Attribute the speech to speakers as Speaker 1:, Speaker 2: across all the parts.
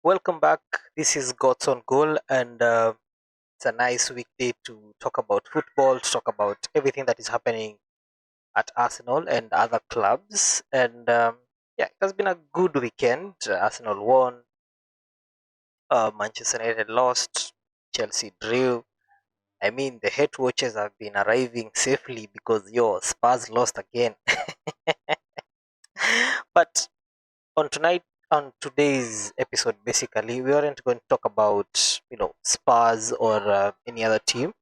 Speaker 1: Welcome back. This is Gods on Goal, and it's a nice weekday to talk about football, to talk about everything that is happening at Arsenal and other clubs. And yeah, it has been a good weekend. Arsenal won, Manchester United lost, Chelsea drew. I mean, the head watchers have been arriving safely because your Spurs lost again. But on tonight on today's episode, basically we aren't going to talk about Spurs or any other team.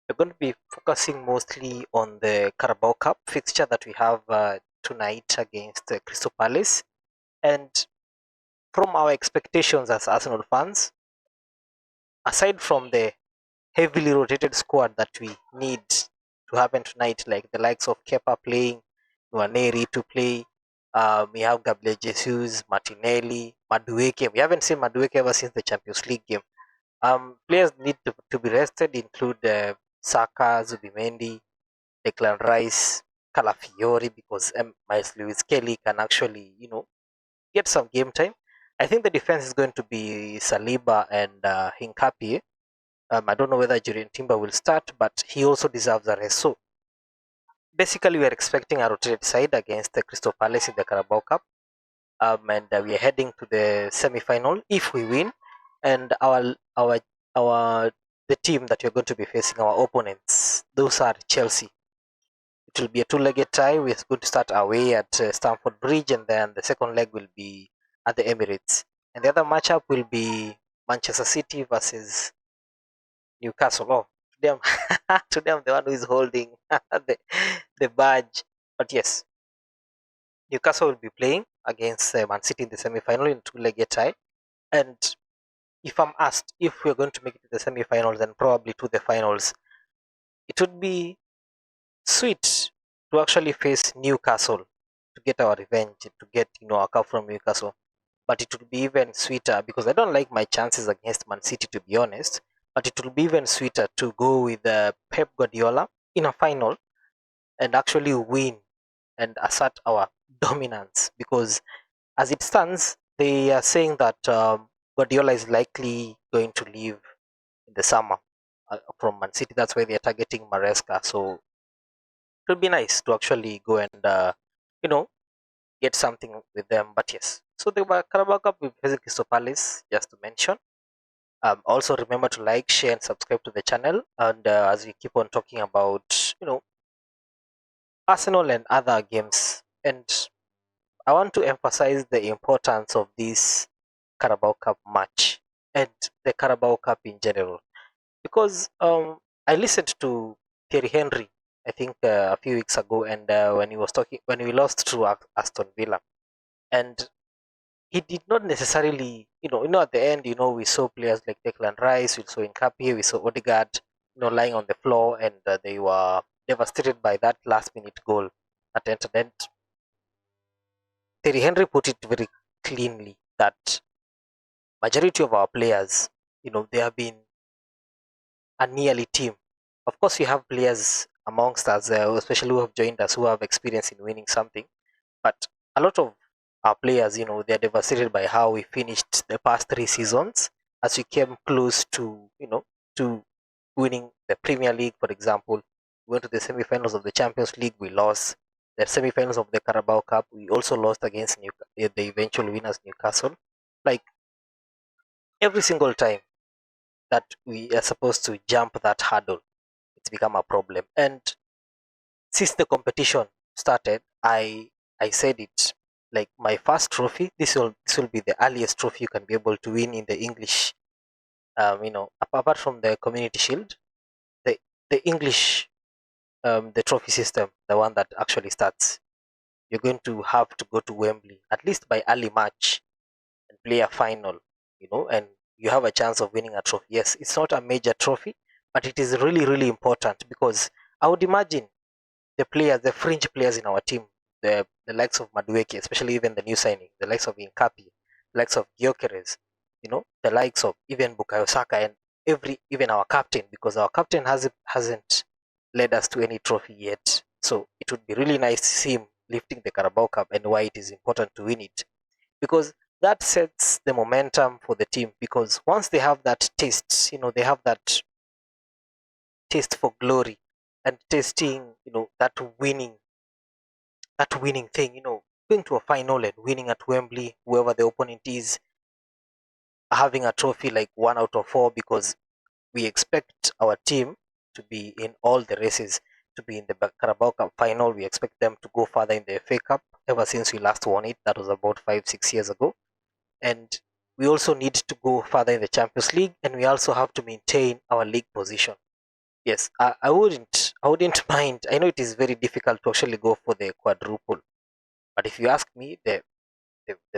Speaker 1: We're going to be focusing mostly on the Carabao Cup fixture that we have tonight against Crystal Palace. And from our expectations as Arsenal fans, aside from the heavily rotated squad that we need to happen tonight, like the likes of Kepa playing, Nwaneri to play. We have Gabriel Jesus, Martinelli, Madueke. We haven't seen Madueke ever since the Champions League game. Players need to be rested, include Saka, Zubimendi, Declan Rice, Calafiori, because Miles Lewis Kelly can actually, get some game time. I think the defense is going to be Saliba and Hincapié. I don't know whether Julian Timber will start, but he also deserves a rest. So basically, we are expecting a rotated side against the Crystal Palace in the Carabao Cup, and we are heading to the semi-final if we win. And our the team that you're going to be facing, our opponents, those are Chelsea. It will be a two-legged tie. We're going to start away at Stamford Bridge, and then the second leg will be at the Emirates. And the other matchup will be Manchester City versus Newcastle. Oh, to them, to them, the one who is holding the badge. But yes, Newcastle will be playing against Man City in the semi-final in two-legged tie. And if I'm asked if we're going to make it to the semi-finals and probably to the finals, it would be sweet to actually face Newcastle to get our revenge, to get a cup from Newcastle. But it would be even sweeter because I don't like my chances against Man City, to be honest. But it will be even sweeter to go with Pep Guardiola in a final and actually win and assert our dominance. Because as it stands, they are saying that Guardiola is likely going to leave in the summer from Man City. That's why they are targeting Maresca. So it would be nice to actually go and you know get something with them. But yes, so the Carabao Cup with Crystal Palace, just to mention. Also remember to like, share, and subscribe to the channel. And as we keep on talking about, Arsenal and other games, and I want to emphasize the importance of this Carabao Cup match and the Carabao Cup in general, because I listened to Thierry Henry, I think a few weeks ago, and when he was talking when we lost to Aston Villa, and he did not necessarily, at the end, we saw players like Declan Rice, we saw Nkapie, we saw Odegaard, lying on the floor, and they were devastated by that last-minute goal that entered. And Terry Henry put it very cleanly that majority of our players, they have been a nearly team. Of course, we have players amongst us, especially who have joined us, who have experience in winning something. But a lot of our players, they're devastated by how we finished the past 3 seasons as we came close to, to winning the Premier League, for example. We went to the semi-finals of the Champions League, we lost. The semi-finals of the Carabao Cup, we also lost against the eventual winners, Newcastle. Like every single time that we are supposed to jump that hurdle, it's become a problem. And since the competition started, I said it, like my first trophy. This will be the earliest trophy you can be able to win in the English. Apart from the Community Shield, the English, the trophy system, the one that actually starts. You're going to have to go to Wembley at least by early March and play a final. And you have a chance of winning a trophy. Yes, it's not a major trophy, but it is really really important because I would imagine the players, the fringe players in our team, the likes of Madueke, especially even the new signing, the likes of Inkapi, the likes of Gyökeres, the likes of even Bukayo Saka and even our captain, because our captain hasn't led us to any trophy yet. So it would be really nice to see him lifting the Carabao Cup and why it is important to win it. Because that sets the momentum for the team, because once they have that taste, they have that taste for glory and tasting, that winning thing, going to a final and winning at Wembley, whoever the opponent is, having a trophy like 1 out of 4, because we expect our team to be in all the races, to be in the Carabao Cup final. We expect them to go further in the FA Cup. Ever since we last won it, that was about 5, 6 years ago. And we also need to go further in the Champions League, and we also have to maintain our league position. Yes, I wouldn't mind. I know it is very difficult to actually go for the quadruple, but if you ask me, the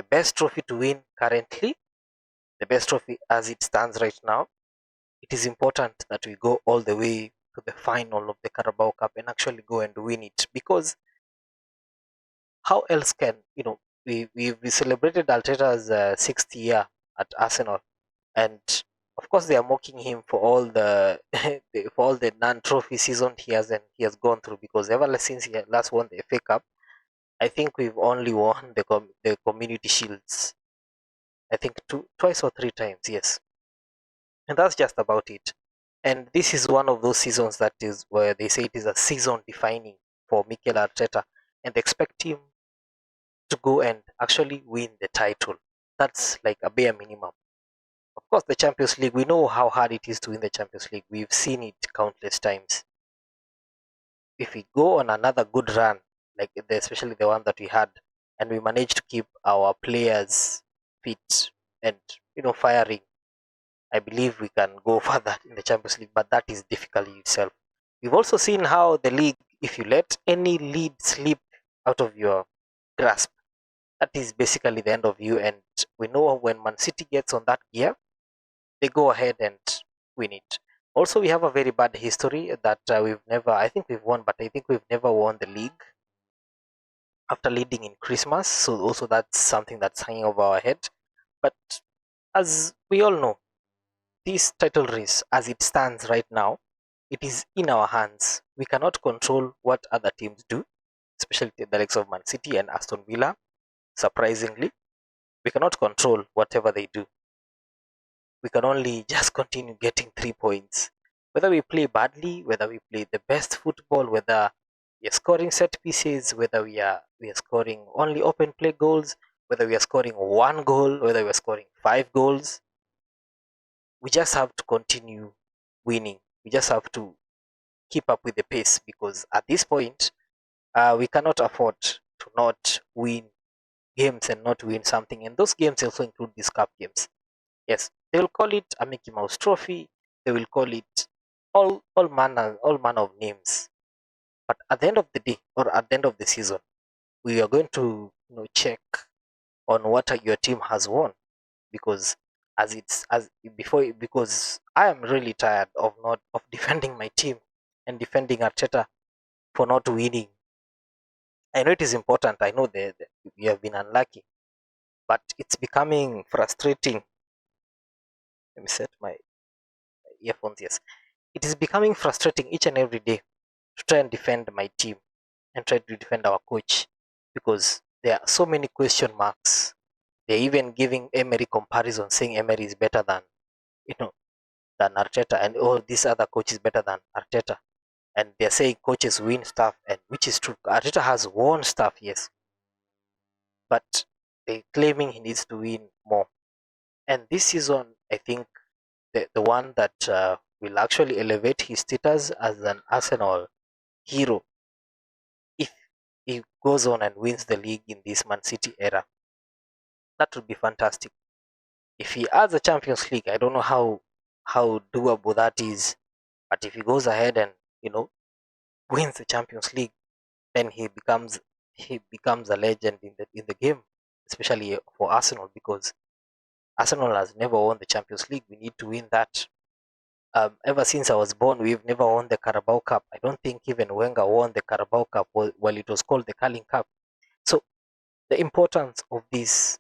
Speaker 1: best trophy to win currently, the best trophy as it stands right now, it is important that we go all the way to the final of the Carabao Cup and actually go and win it. Because how else can, we celebrated Arteta's sixth year at Arsenal, and of course they are mocking him for all the for all the non-trophy season he has gone through, because ever since he last won the FA Cup, I think we've only won the Community Shields. I think twice or 3 times, yes, and that's just about it. And this is one of those seasons that is where they say it is a season defining for Mikel Arteta, and they expect him to go and actually win the title. That's like a bare minimum. Of course, the Champions League, we know how hard it is to win the Champions League. We've seen it countless times. If we go on another good run, like especially the one that we had, and we manage to keep our players fit and firing, I believe we can go further in the Champions League, but that is difficult in itself. We've also seen how the league, if you let any lead slip out of your grasp, that is basically the end of you. And we know when Man City gets on that gear, they go ahead and win it. Also, we have a very bad history that we've never, I think we've won, but I think we've never won the league after leading in Christmas. So, also, that's something that's hanging over our head. But as we all know, this title race, as it stands right now, it is in our hands. We cannot control what other teams do, especially the likes of Man City and Aston Villa. Surprisingly, we cannot control whatever they do. We can only just continue getting 3 points. Whether we play badly, whether we play the best football, whether we are scoring set pieces, whether we are scoring only open play goals, whether we are scoring 1 goal, whether we are scoring 5 goals, we just have to continue winning. We just have to keep up with the pace, because at this point, we cannot afford to not win games and not win something. And those games also include these cup games. Yes, they will call it a Mickey Mouse Trophy. They will call it all manner of names. But at the end of the day, or at the end of the season, we are going to check on what your team has won, because as before, because I am really tired of not of defending my team and defending Arteta for not winning. I know it is important. I know that we have been unlucky, but it's becoming frustrating. Let me set my earphones. Yes, it is becoming frustrating each and every day to try and defend my team and try to defend our coach, because there are so many question marks. They're even giving Emery comparison, saying Emery is better you know than Arteta, and all these other coaches better than Arteta. And they're saying coaches win stuff, and which is true. Arteta has won stuff, yes, but they're claiming he needs to win more. And this season, I think the one that will actually elevate his status as an Arsenal hero, if he goes on and wins the league in this Man City era, that would be fantastic. If he adds a Champions League, I don't know how doable that is, but if he goes ahead and you know wins the Champions League, then he becomes a legend in the game, especially for Arsenal, because Arsenal has never won the Champions League. We need to win that. Ever since I was born, we've never won the Carabao Cup. I don't think even Wenger won the Carabao Cup while it was called the Carling Cup. So the importance of this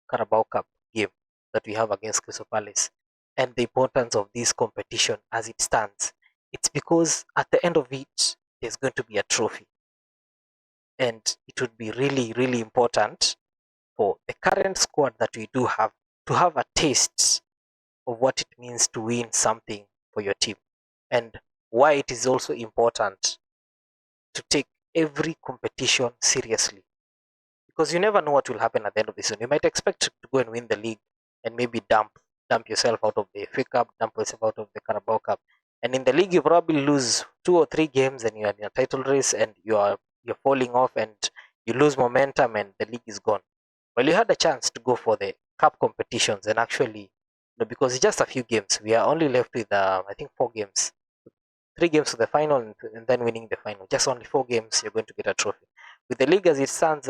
Speaker 1: Carabao Cup game that we have against Crystal Palace, and the importance of this competition as it stands, it's because at the end of it, there's going to be a trophy, and it would be really, really important for the current squad that we do have to have a taste of what it means to win something for your team, and why it is also important to take every competition seriously, because you never know what will happen at the end of the season. You might expect to go and win the league and maybe dump yourself out of the FA Cup, dump yourself out of the Carabao Cup, and in the league you probably lose 2 or 3 games and you are in a title race and you're falling off and you lose momentum and the league is gone. Well, you had a chance to go for the cup competitions and actually, because it's just a few games. We are only left with I think 4 games, 3 games to the final, and then winning the final. Just only 4 games, you're going to get a trophy. With the league as it stands,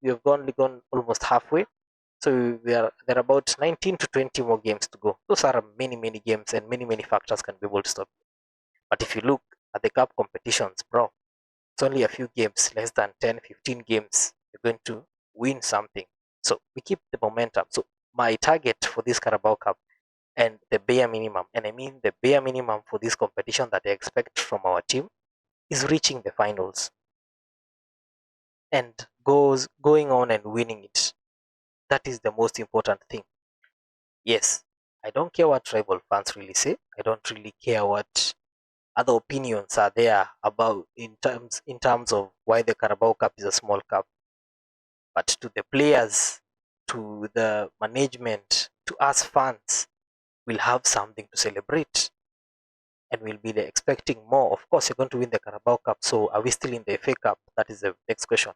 Speaker 1: we've only gone almost halfway. So there are about 19 to 20 more games to go. Those are many games, and many factors can be able to stop. But if you look at the cup competitions, bro, it's only a few games, less than 10, 15 games. You're going to win something. So we keep the momentum. So my target for this Carabao Cup, and the bare minimum, and I mean the bare minimum for this competition that I expect from our team, is reaching the finals and going on and winning it. That is the most important thing. Yes, I don't care what rival fans really say. I don't really care what other opinions are there about in terms of why the Carabao Cup is a small cup. But to the players, to the management, to us fans, we'll have something to celebrate and we'll be expecting more. Of course, you're going to win the Carabao Cup. So are we still in the FA Cup? That is the next question.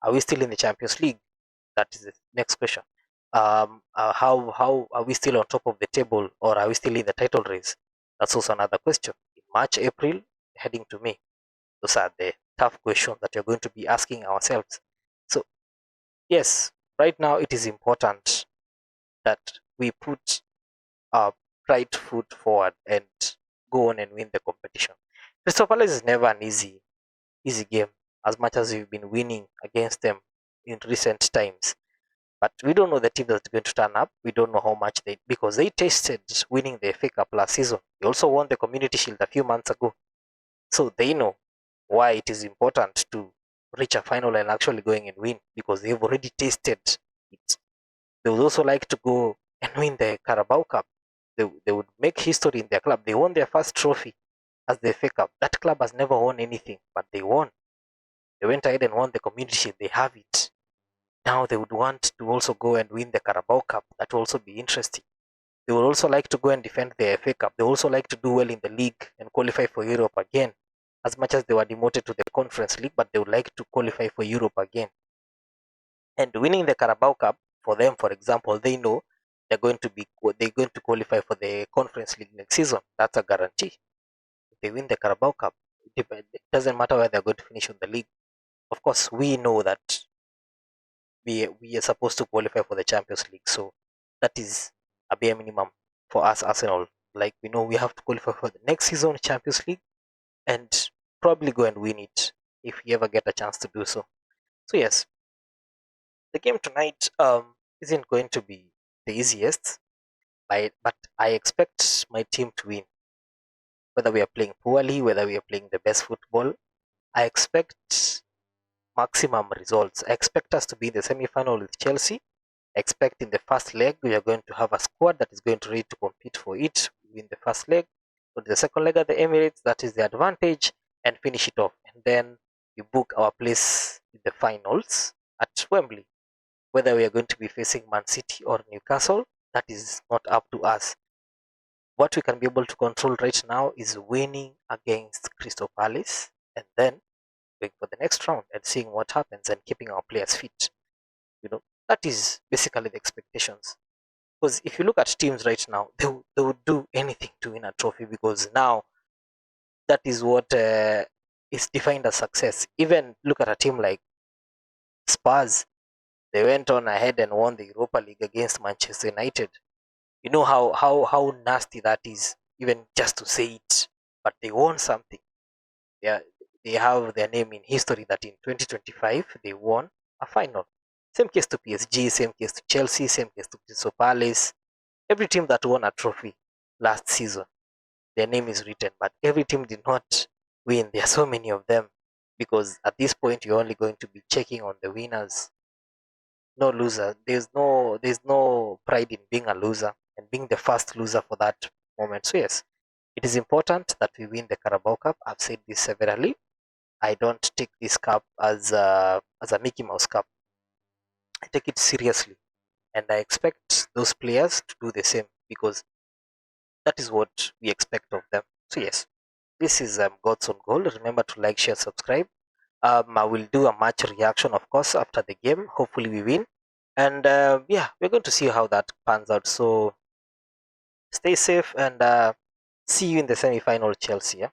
Speaker 1: Are we still in the Champions League? That is the next question. How are we still on top of the table, or are we still in the title race? That's also another question. In March, April, heading to May, those are the tough questions that you're going to be asking ourselves. So yes, right now it is important that we put our right foot forward and go on and win the competition. Crystal Palace is never an easy game, as much as we've been winning against them in recent times. But we don't know the team that's going to turn up. We don't know how much because they tasted winning the FA Cup last season. They also won the Community Shield a few months ago. So they know why it is important to reach a final and actually going and win, because they've already tasted it. They would also like to go and win the Carabao Cup. They would make history in their club. They won their first trophy as the FA Cup. That club has never won anything, but they won. They went ahead and won the Community Shield. They have it. Now they would want to also go and win the Carabao Cup. That will also be interesting. They would also like to go and defend the FA Cup. They would also like to do well in the league and qualify for Europe again. As much as they were demoted to the Conference League, but they would like to qualify for Europe again. And winning the Carabao Cup for them, for example, they know they're going to qualify for the Conference League next season. That's a guarantee. If they win the Carabao Cup, it doesn't matter where they're going to finish in the league. Of course, we know that we are supposed to qualify for the Champions League, so that is a bare minimum for us Arsenal. Like, we know we have to qualify for the next season Champions League and probably go and win it if we ever get a chance to do so. So yes, the game tonight isn't going to be the easiest, but I expect my team to win. Whether we are playing poorly, whether we are playing the best football, I expect maximum results. I expect us to be in the semi-final with Chelsea. I expect in the first leg we are going to have a squad that is going to ready to compete for it in the first leg. But the second leg at the Emirates, that is the advantage, and finish it off. And then we book our place in the finals at Wembley. Whether we are going to be facing Man City or Newcastle, that is not up to us. What we can be able to control right now is winning against Crystal Palace and then going for the next round and seeing what happens and keeping our players fit. That is basically the expectations. Because if you look at teams right now, they would do anything to win a trophy, because now that is what is defined as success. Even look at a team like Spurs. They went on ahead and won the Europa League against Manchester United. You know how nasty that is, even just to say it. But they won something. They, they have their name in history that in 2025 they won a final. Same case to PSG, same case to Chelsea, same case to Crystal Palace. Every team that won a trophy last season, their name is written, but every team did not win. There are so many of them, because at this point you're only going to be checking on the winners, no loser. There's no pride in being a loser and being the first loser for that moment. So yes, it is important that we win the Carabao Cup. I've said this severally. I don't take this cup as a Mickey Mouse Cup. I take it seriously, and I expect those players to do the same because that is what we expect of them. So yes, this is God's on Goal. Remember to like, share, subscribe. I will do a match reaction, of course, after the game. Hopefully, we win, and yeah, we're going to see how that pans out. So stay safe and see you in the semi-final, Chelsea. Yeah?